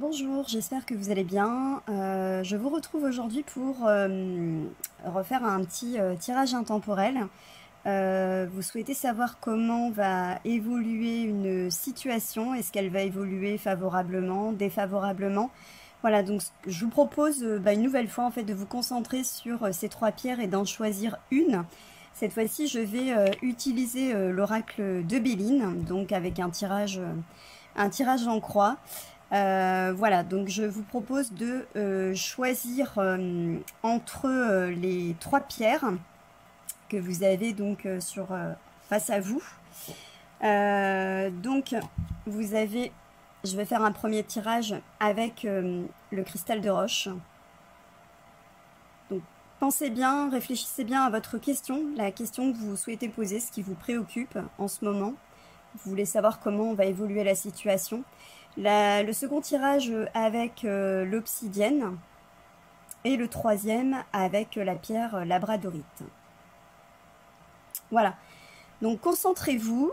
Bonjour, j'espère que vous allez bien. Je vous retrouve aujourd'hui pour refaire un petit tirage intemporel. Vous souhaitez savoir comment va évoluer une situation, est-ce qu'elle va évoluer favorablement, défavorablement? Voilà, donc je vous propose une nouvelle fois en fait de vous concentrer sur ces trois pierres et d'en choisir une. Cette fois-ci, je vais utiliser l'oracle de Béline, donc avec un tirage en croix. Voilà, donc je vous propose de choisir entre les trois pierres que vous avez donc face à vous. Donc vous avez, je vais faire un premier tirage avec le cristal de roche. Donc pensez bien, réfléchissez bien à votre question, la question que vous souhaitez poser, ce qui vous préoccupe en ce moment. Vous voulez savoir comment va évoluer la situation. Le second tirage avec l'obsidienne et le troisième avec la pierre labradorite. Voilà, donc concentrez-vous,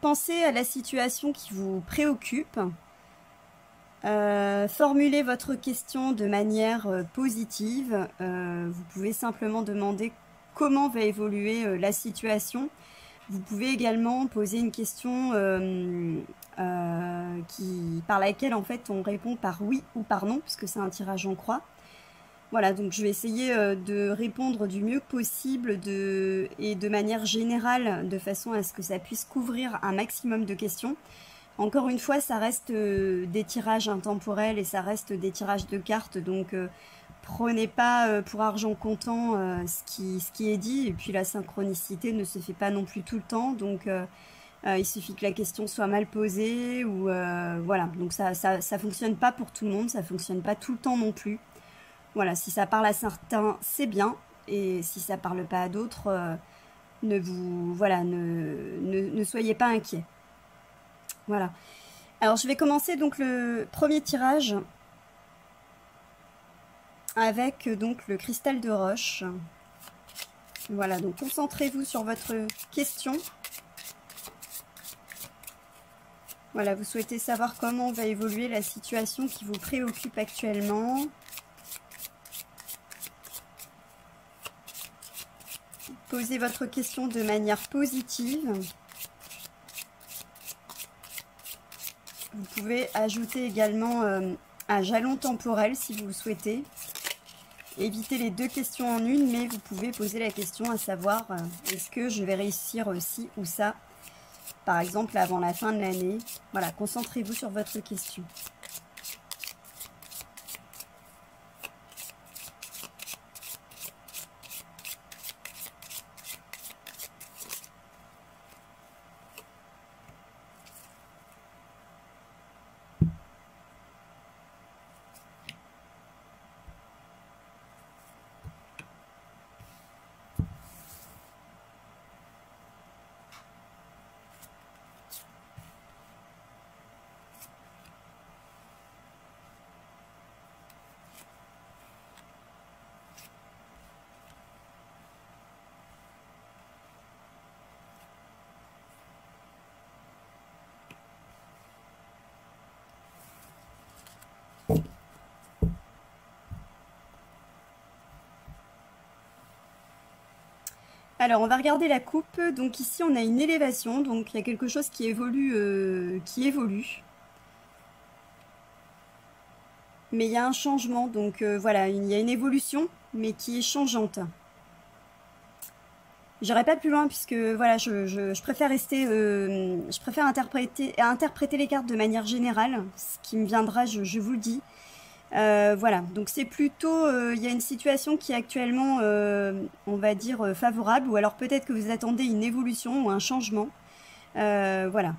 pensez à la situation qui vous préoccupe, formulez votre question de manière positive. Vous pouvez simplement demander comment va évoluer la situation. Vous pouvez également poser une question par laquelle en fait on répond par oui ou par non, puisque c'est un tirage en croix. Voilà, donc je vais essayer de répondre du mieux possible et de manière générale, de façon à ce que ça puisse couvrir un maximum de questions. Encore une fois, ça reste des tirages intemporels et ça reste des tirages de cartes, donc prenez pas pour argent comptant ce qui est dit, et puis la synchronicité ne se fait pas non plus tout le temps, donc il suffit que la question soit mal posée, ou voilà, donc ça fonctionne pas pour tout le monde, ça fonctionne pas tout le temps non plus. Voilà, si ça parle à certains, c'est bien, et si ça parle pas à d'autres, ne soyez pas inquiets. Voilà. Alors je vais commencer donc le premier tirage avec donc le cristal de roche. Voilà, donc concentrez-vous sur votre question. Voilà, vous souhaitez savoir comment va évoluer la situation qui vous préoccupe actuellement. Posez votre question de manière positive. Vous pouvez ajouter également un jalon temporel si vous le souhaitez. Évitez les deux questions en une, mais vous pouvez poser la question à savoir est-ce que je vais réussir ci ou ça, par exemple avant la fin de l'année. Voilà, concentrez-vous sur votre question. Alors, on va regarder la coupe. Donc ici, on a une élévation. Donc, il y a quelque chose qui évolue. Mais il y a un changement. Donc, voilà, il y a une évolution, mais qui est changeante. J'irai pas plus loin puisque, voilà, je préfère rester... je préfère interpréter les cartes de manière générale. Ce qui me viendra, je vous le dis. Voilà, donc c'est plutôt, il y a une situation qui est actuellement, on va dire, favorable, ou alors peut-être que vous attendez une évolution ou un changement. Voilà.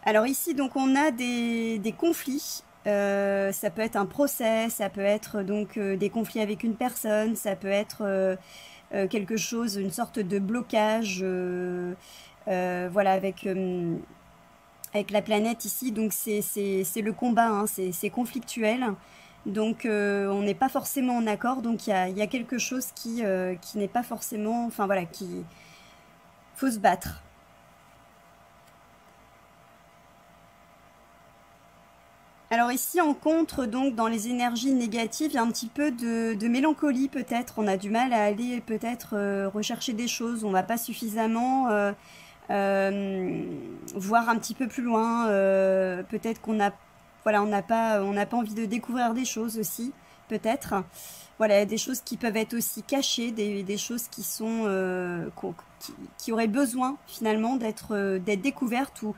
Alors ici, donc on a des conflits. Ça peut être un procès, ça peut être donc des conflits avec une personne, ça peut être quelque chose, une sorte de blocage, voilà, avec la planète ici, donc c'est le combat, hein, c'est conflictuel, donc on n'est pas forcément en accord, donc il y a quelque chose qui n'est pas forcément, enfin voilà, qui faut se battre. Alors ici, on contre donc dans les énergies négatives, il y a un petit peu de mélancolie peut-être. On a du mal à aller peut-être rechercher des choses. On va pas suffisamment voir un petit peu plus loin. Peut-être qu'on a, voilà, on n'a pas envie de découvrir des choses aussi, peut-être. Voilà, des choses qui peuvent être aussi cachées, des choses qui sont qui auraient besoin finalement d'être découvertes, ou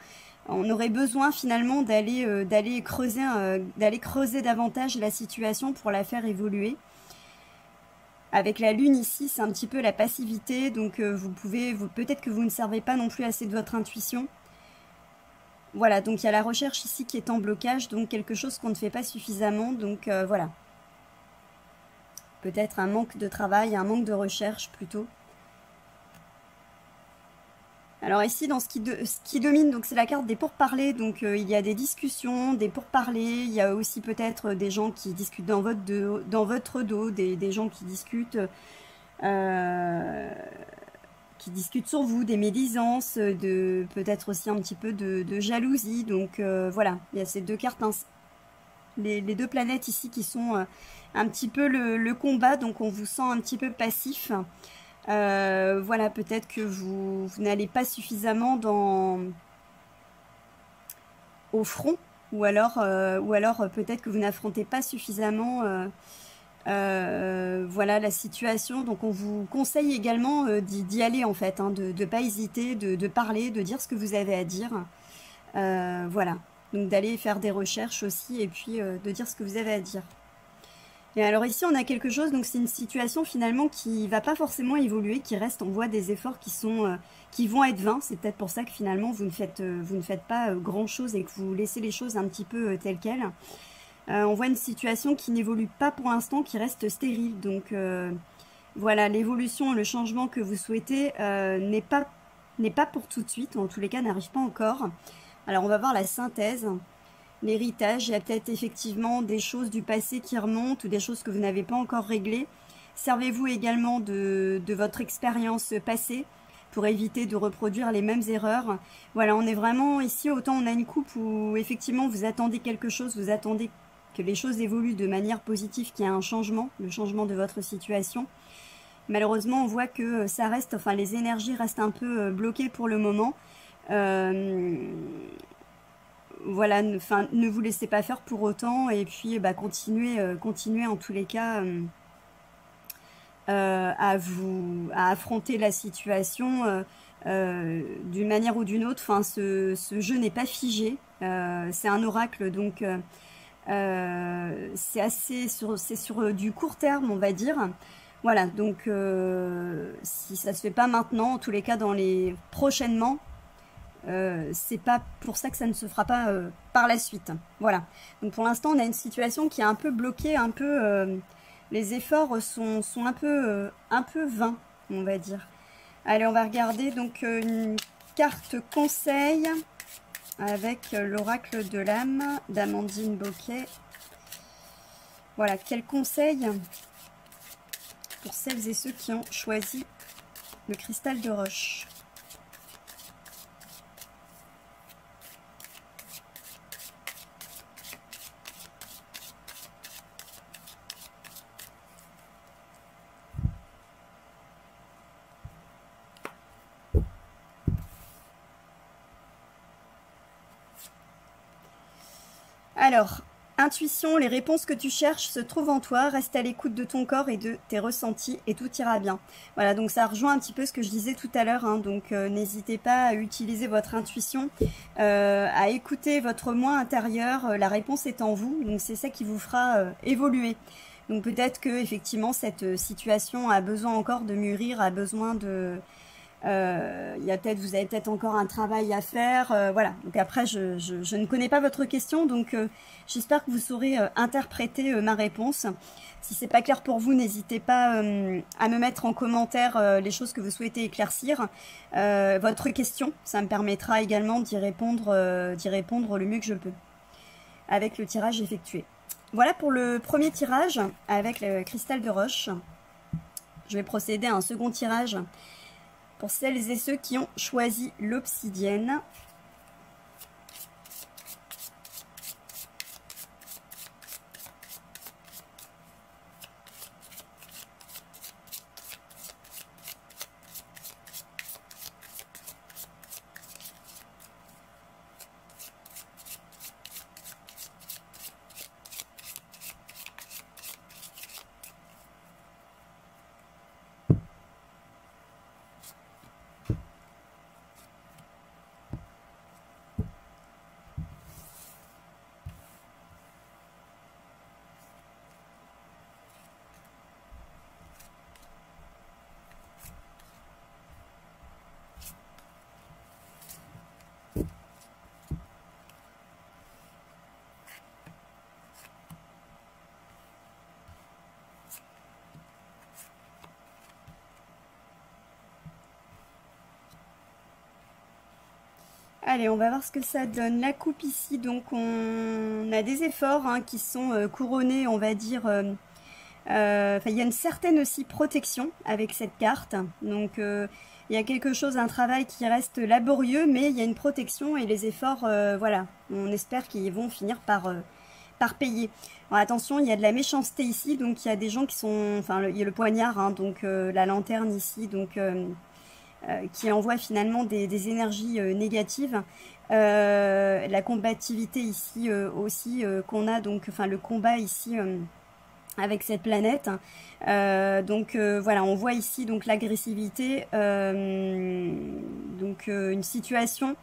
on aurait besoin finalement d'aller creuser davantage la situation pour la faire évoluer. Avec la lune ici, c'est un petit peu la passivité, donc peut-être que vous ne servez pas non plus assez de votre intuition. Voilà, donc il y a la recherche ici qui est en blocage, donc quelque chose qu'on ne fait pas suffisamment, donc voilà. Peut-être un manque de travail, un manque de recherche plutôt. Alors ici, dans ce qui domine, donc c'est la carte des pourparlers, donc il y a des discussions, des pourparlers, il y a aussi peut-être des gens qui discutent dans votre dos, des gens qui discutent sur vous, des médisances, peut-être aussi un petit peu de jalousie, donc voilà, il y a ces deux cartes, hein, les deux planètes ici qui sont un petit peu le combat, donc on vous sent un petit peu passif. Voilà, peut-être que vous n'allez pas suffisamment au front, ou alors peut-être que vous n'affrontez pas suffisamment voilà, la situation. Donc on vous conseille également d'y aller en fait, hein, de ne pas hésiter, de parler, de dire ce que vous avez à dire. Voilà, donc d'aller faire des recherches aussi, et puis de dire ce que vous avez à dire. Et alors ici, on a quelque chose, donc c'est une situation finalement qui va pas forcément évoluer, qui reste en voie des efforts qui vont être vains. C'est peut-être pour ça que finalement vous ne faites pas grand-chose et que vous laissez les choses un petit peu telles quelles. On voit une situation qui n'évolue pas pour l'instant, qui reste stérile. Donc voilà, l'évolution, le changement que vous souhaitez n'est pas pour tout de suite, ou en tous les cas n'arrive pas encore. Alors on va voir la synthèse. L'héritage, il y a peut-être effectivement des choses du passé qui remontent, ou des choses que vous n'avez pas encore réglées. Servez-vous également de votre expérience passée pour éviter de reproduire les mêmes erreurs. Voilà, on est vraiment ici, autant on a une coupe où effectivement vous attendez quelque chose, vous attendez que les choses évoluent de manière positive, qu'il y ait un changement, le changement de votre situation. Malheureusement, on voit que ça reste, enfin les énergies restent un peu bloquées pour le moment. Voilà, ne vous laissez pas faire pour autant, et puis continuez en tous les cas à affronter la situation d'une manière ou d'une autre. Enfin, ce jeu n'est pas figé, c'est un oracle, donc c'est sur du court terme, on va dire. Voilà, donc si ça se fait pas maintenant, en tous les cas prochainement, c'est pas pour ça que ça ne se fera pas par la suite. Voilà. Donc pour l'instant, on a une situation qui est un peu bloquée, un peu. Les efforts sont un peu vains, on va dire. Allez, on va regarder donc une carte conseil avec l'oracle de l'âme d'Amandine Boquet. Voilà, quel conseil pour celles et ceux qui ont choisi le cristal de roche. Alors, intuition, les réponses que tu cherches se trouvent en toi. Reste à l'écoute de ton corps et de tes ressentis et tout ira bien. Voilà, donc ça rejoint un petit peu ce que je disais tout à l'heure, hein, donc n'hésitez pas à utiliser votre intuition, à écouter votre moi intérieur. La réponse est en vous, donc c'est ça qui vous fera évoluer. Donc peut-être que effectivement cette situation a besoin encore de mûrir, a besoin de... vous avez peut-être encore un travail à faire, voilà. Donc après, je ne connais pas votre question, donc j'espère que vous saurez interpréter ma réponse. Si c'est pas clair pour vous, n'hésitez pas à me mettre en commentaire les choses que vous souhaitez éclaircir. Votre question, ça me permettra également d'y répondre le mieux que je peux, avec le tirage effectué. Voilà pour le premier tirage avec le cristal de roche. Je vais procéder à un second tirage pour celles et ceux qui ont choisi l'obsidienne. Allez, on va voir ce que ça donne. La coupe ici, donc on a des efforts hein, qui sont couronnés, on va dire. Il y a une certaine aussi protection avec cette carte. Donc il y a quelque chose, un travail qui reste laborieux, mais il y a une protection et les efforts, voilà, on espère qu'ils vont finir par payer. Alors, attention, il y a de la méchanceté ici, donc il y a des gens qui sont, enfin, il y a le poignard, hein, donc la lanterne ici, donc qui envoie finalement des énergies négatives. La combativité ici aussi qu'on a, donc, enfin, le combat ici avec cette planète. Voilà, on voit ici donc l'agressivité, une situation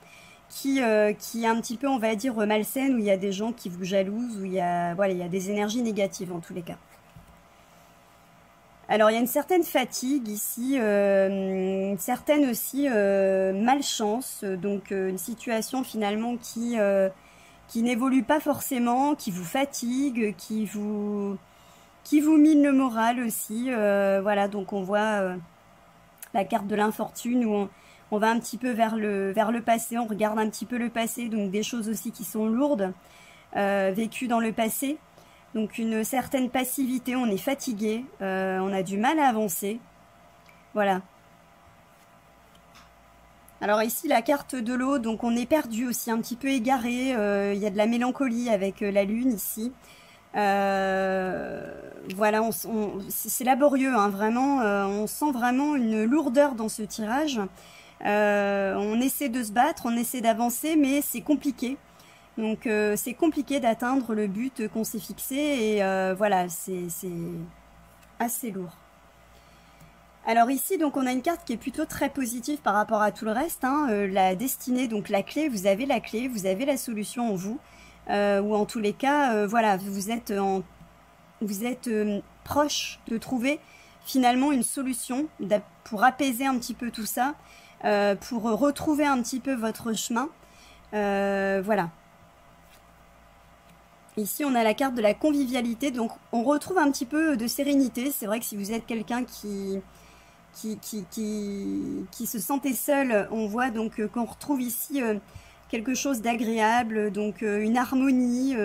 qui est un petit peu, on va dire, malsaine, où il y a des gens qui vous jalousent, où il y a, voilà, il y a des énergies négatives en tous les cas. Alors il y a une certaine fatigue ici, une certaine aussi malchance, donc une situation finalement qui n'évolue pas forcément, qui vous fatigue, qui vous mine le moral aussi. Voilà, donc on voit la carte de l'infortune où on va un petit peu vers le passé, on regarde un petit peu le passé, donc des choses aussi qui sont lourdes, vécues dans le passé. Donc une certaine passivité, on est fatigué, on a du mal à avancer. Voilà. Alors ici la carte de l'eau, donc on est perdu aussi, un petit peu égaré, il y a de la mélancolie avec la lune ici. Voilà, c'est laborieux, hein, vraiment, on sent vraiment une lourdeur dans ce tirage. On essaie de se battre, on essaie d'avancer, mais c'est compliqué. Donc c'est compliqué d'atteindre le but qu'on s'est fixé et voilà, c'est assez lourd. Alors ici, donc on a une carte qui est plutôt très positive par rapport à tout le reste, hein, la destinée, donc la clé, vous avez la clé, vous avez la solution en vous, ou en tous les cas, voilà, vous êtes proche de trouver finalement une solution pour apaiser un petit peu tout ça, pour retrouver un petit peu votre chemin, voilà. Ici, on a la carte de la convivialité, donc on retrouve un petit peu de sérénité. C'est vrai que si vous êtes quelqu'un qui se sentait seul, on voit donc qu'on retrouve ici quelque chose d'agréable, donc une harmonie,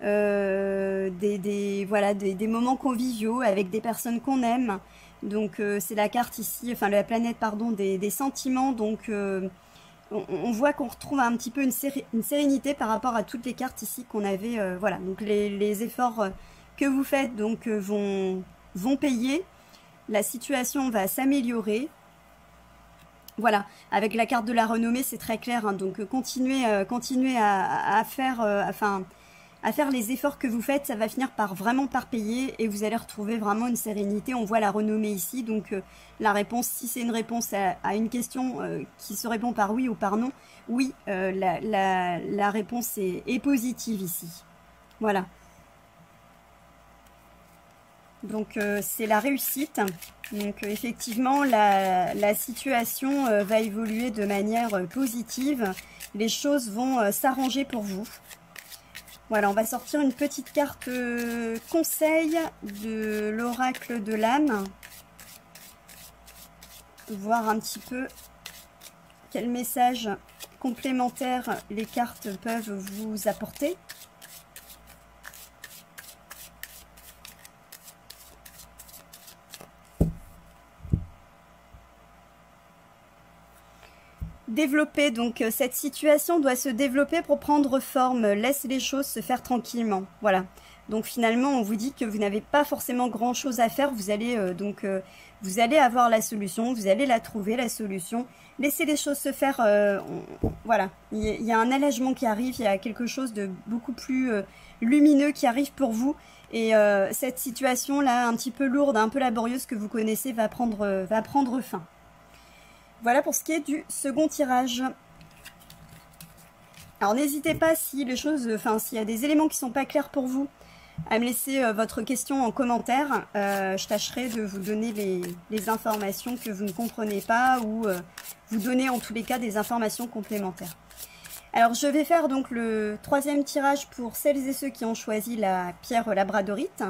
des moments conviviaux avec des personnes qu'on aime. Donc c'est la carte ici, enfin la planète, pardon, des sentiments, donc on voit qu'on retrouve un petit peu une sérénité par rapport à toutes les cartes ici qu'on avait. Voilà, donc les efforts que vous faites donc vont payer. La situation va s'améliorer. Voilà, avec la carte de la renommée, c'est très clair. Hein, donc continuez à faire, à faire les efforts que vous faites, ça va finir par vraiment par payer et vous allez retrouver vraiment une sérénité. On voit la renommée ici, donc la réponse, si c'est une réponse à une question qui se répond par oui ou par non, oui, la réponse est positive ici. Voilà. Donc c'est la réussite. Donc effectivement, la situation va évoluer de manière positive. Les choses vont s'arranger pour vous. Voilà, on va sortir une petite carte conseil de l'oracle de l'âme. Voir un petit peu quel message complémentaire les cartes peuvent vous apporter. Développer, donc cette situation doit se développer pour prendre forme, laisse les choses se faire tranquillement, voilà. Donc finalement on vous dit que vous n'avez pas forcément grand chose à faire, vous allez vous allez avoir la solution, vous allez la trouver la solution, laissez les choses se faire, voilà, il y a un allègement qui arrive, il y a quelque chose de beaucoup plus lumineux qui arrive pour vous et cette situation là un petit peu lourde, un peu laborieuse que vous connaissez va prendre fin. Voilà pour ce qui est du second tirage. Alors n'hésitez pas si les choses, enfin s'il y a des éléments qui ne sont pas clairs pour vous, à me laisser votre question en commentaire. Je tâcherai de vous donner les informations que vous ne comprenez pas ou vous donner en tous les cas des informations complémentaires. Alors je vais faire donc le troisième tirage pour celles et ceux qui ont choisi la pierre labradorite.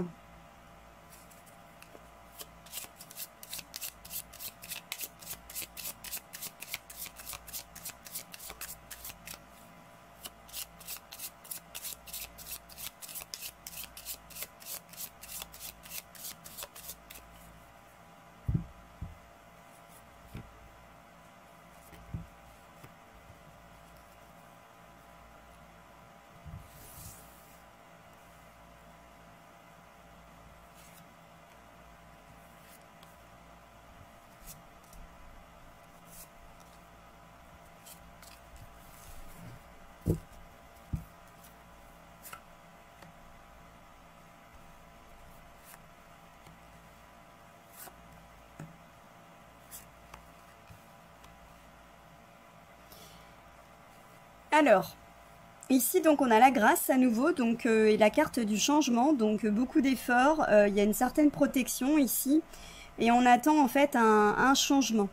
Alors, ici donc on a la grâce à nouveau, donc et la carte du changement, donc beaucoup d'efforts, il y a une certaine protection ici, et on attend en fait un changement.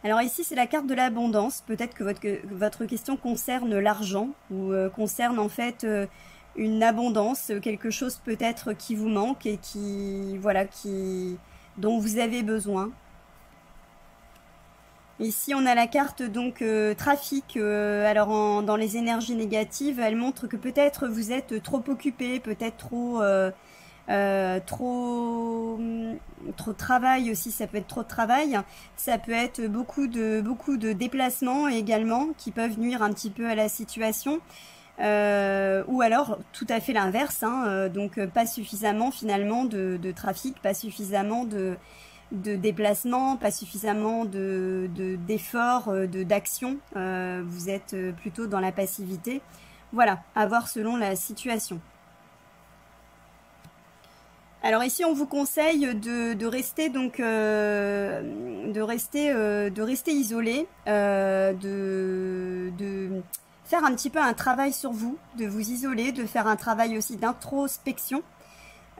Alors ici c'est la carte de l'abondance, peut-être que votre question concerne l'argent, ou concerne en fait une abondance, quelque chose peut-être qui vous manque et qui, voilà, dont vous avez besoin. Ici, on a la carte donc trafic. Alors, dans les énergies négatives, elle montre que peut-être vous êtes trop occupé, peut-être trop de travail aussi. Ça peut être trop de travail. Ça peut être beaucoup de déplacements également qui peuvent nuire un petit peu à la situation. Ou alors tout à fait l'inverse, hein, donc pas suffisamment finalement de trafic, pas suffisamment de déplacement, pas suffisamment d'efforts, d'action, vous êtes plutôt dans la passivité. Voilà, à voir selon la situation. Alors ici on vous conseille de rester donc de rester isolé, de faire un petit peu un travail sur vous, de vous isoler, de faire un travail aussi d'introspection.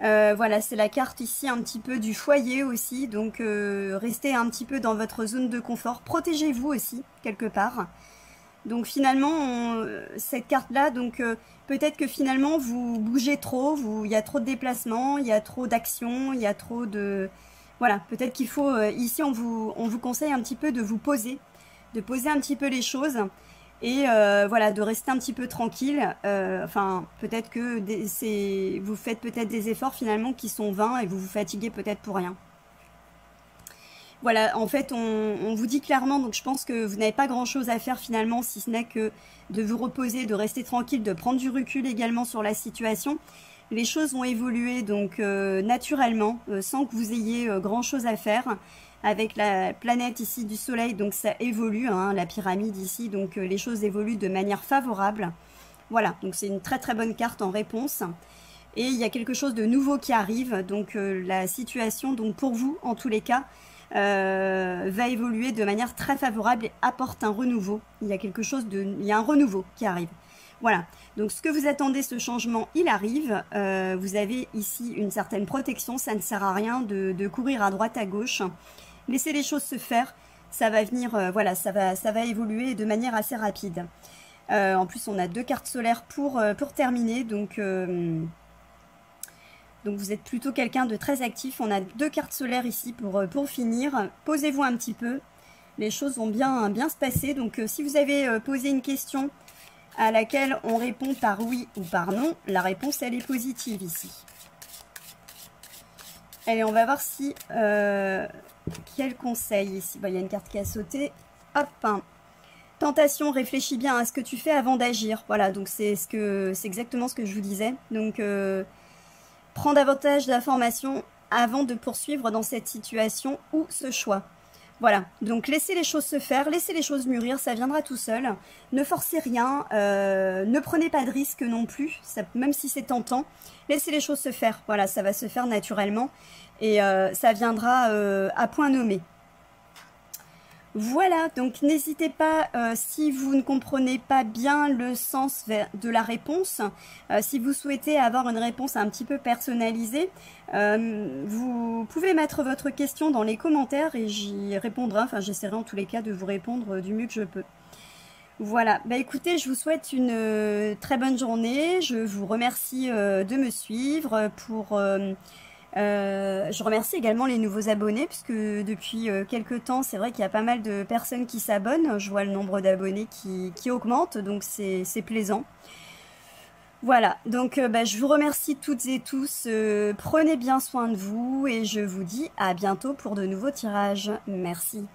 Voilà, c'est la carte ici un petit peu du foyer aussi, donc restez un petit peu dans votre zone de confort, protégez-vous aussi quelque part. Donc finalement, cette carte-là, donc peut-être que finalement vous bougez trop, il y a trop de déplacements, il y a trop d'actions, il y a trop de... Voilà, peut-être qu'il faut, ici on vous conseille un petit peu de vous poser, de poser un petit peu les choses. Et voilà, de rester un petit peu tranquille. Enfin, peut-être que vous faites peut-être des efforts finalement qui sont vains et vous vous fatiguez peut-être pour rien. Voilà, en fait, on vous dit clairement, donc je pense que vous n'avez pas grand-chose à faire finalement, si ce n'est que de vous reposer, de rester tranquille, de prendre du recul également sur la situation. Les choses vont évoluer donc naturellement, sans que vous ayez grand-chose à faire. Avec la planète ici du soleil, donc ça évolue, hein, la pyramide ici, donc les choses évoluent de manière favorable. Voilà, donc c'est une très très bonne carte en réponse. Et il y a quelque chose de nouveau qui arrive, donc la situation, donc pour vous en tous les cas, va évoluer de manière très favorable et apporte un renouveau. Il y a un renouveau qui arrive. Voilà, donc ce que vous attendez, ce changement, il arrive. Vous avez ici une certaine protection, ça ne sert à rien de courir à droite à gauche. Laissez les choses se faire, ça va venir, voilà, ça va évoluer de manière assez rapide. En plus, on a 2 cartes solaires pour terminer, donc vous êtes plutôt quelqu'un de très actif. On a 2 cartes solaires ici pour finir. Posez-vous un petit peu, les choses vont bien se passer. Donc si vous avez posé une question à laquelle on répond par oui ou par non, la réponse elle est positive ici. Allez, on va voir si... quel conseil ici? Il y a une carte qui a sauté. Hop, hein. Tentation, réfléchis bien à ce que tu fais avant d'agir. Voilà, donc c'est exactement ce que je vous disais. Donc, prends davantage d'informations avant de poursuivre dans cette situation ou ce choix. Voilà, donc laissez les choses se faire, laissez les choses mûrir, ça viendra tout seul. Ne forcez rien, ne prenez pas de risques non plus, même si c'est tentant. Laissez les choses se faire, voilà, ça va se faire naturellement et ça viendra à point nommé. Voilà, donc n'hésitez pas, si vous ne comprenez pas bien le sens de la réponse, si vous souhaitez avoir une réponse un petit peu personnalisée, vous pouvez mettre votre question dans les commentaires et j'y répondrai, enfin j'essaierai en tous les cas de vous répondre du mieux que je peux. Voilà, bah écoutez, je vous souhaite une très bonne journée, je vous remercie de me suivre je remercie également les nouveaux abonnés puisque depuis quelques temps c'est vrai qu'il y a pas mal de personnes qui s'abonnent, je vois le nombre d'abonnés qui augmente, donc c'est plaisant. Voilà, donc je vous remercie toutes et tous, prenez bien soin de vous et je vous dis à bientôt pour de nouveaux tirages. Merci.